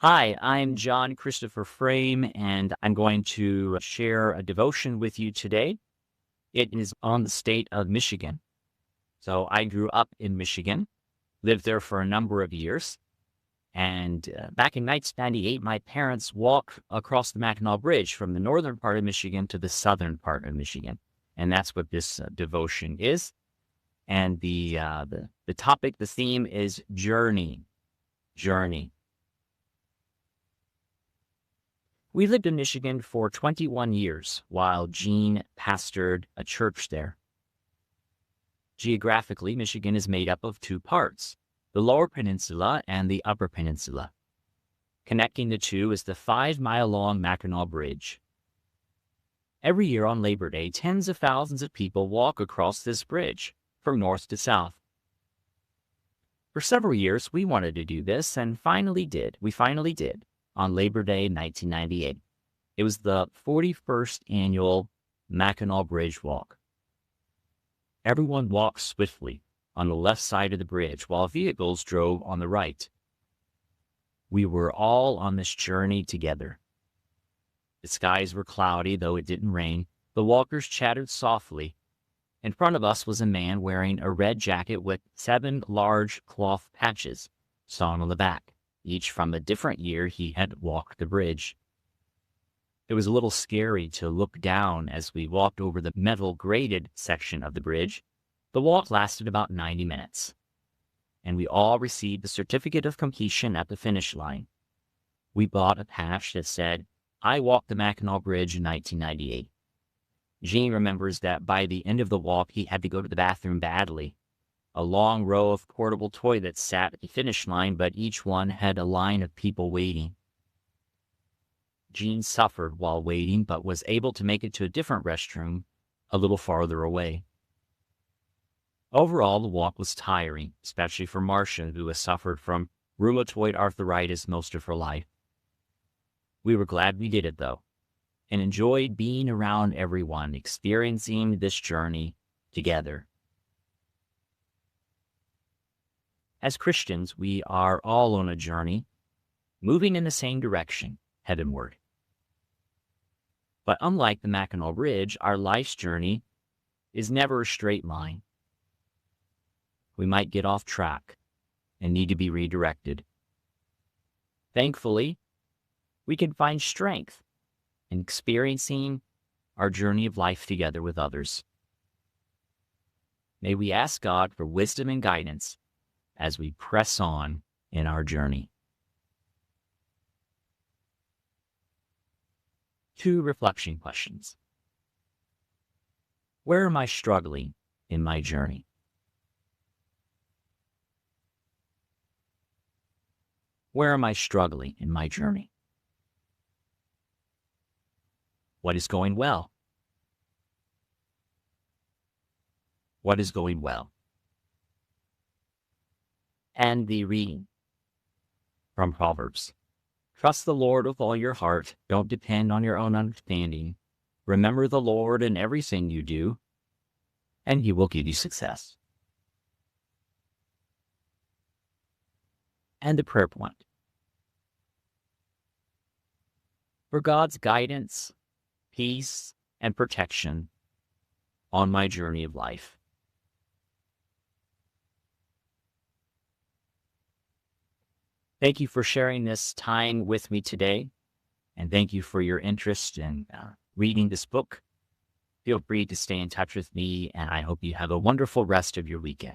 Hi, I'm John Christopher Frame, and I'm going to share a devotion with you today. It is on the state of Michigan. So I grew up in Michigan, lived there for a number of years, and back in 1998, my parents walked across the Mackinac Bridge from the northern part of Michigan to the southern part of Michigan. And that's what this devotion is. And the topic, the theme is journey. Journey. We lived in Michigan for 21 years while Gene pastored a church there. Geographically, Michigan is made up of two parts, the Lower Peninsula and the Upper Peninsula. Connecting the two is the 5-mile-long Mackinac Bridge. Every year on Labor Day, tens of thousands of people walk across this bridge from north to south. For several years, we wanted to do this and finally did. We finally did. On Labor Day 1998. It was the 41st Annual Mackinac Bridge Walk. Everyone walked swiftly on the left side of the bridge while vehicles drove on the right. We were all on this journey together. The skies were cloudy, though it didn't rain. The walkers chattered softly. In front of us was a man wearing a red jacket with 7 large cloth patches sewn on the back, each from a different year he had walked the bridge. It was a little scary to look down as we walked over the metal graded section of the bridge. The walk lasted about 90 minutes, and we all received the certificate of completion at the finish line. We bought a patch that said, "I walked the Mackinac Bridge in 1998. Gene remembers that by the end of the walk, he had to go to the bathroom badly. A long row of portable toilets sat at the finish line, but each one had a line of people waiting. Gene suffered while waiting, but was able to make it to a different restroom a little farther away. Overall, the walk was tiring, especially for Marcia, who has suffered from rheumatoid arthritis most of her life. We were glad we did it, though, and enjoyed being around everyone, experiencing this journey together. As Christians, we are all on a journey, moving in the same direction, heavenward. But unlike the Mackinac Bridge, our life's journey is never a straight line. We might get off track and need to be redirected. Thankfully, we can find strength in experiencing our journey of life together with others. May we ask God for wisdom and guidance as we press on in our journey. 2 reflection questions. Where am I struggling in my journey? Where am I struggling in my journey? What is going well? What is going well? And the reading from Proverbs. Trust the Lord with all your heart. Don't depend on your own understanding. Remember the Lord in everything you do, and He will give you success. And the prayer point. For God's guidance, peace, and protection on my journey of life. Thank you for sharing this time with me today, and thank you for your interest in reading this book. Feel free to stay in touch with me, and I hope you have a wonderful rest of your weekend.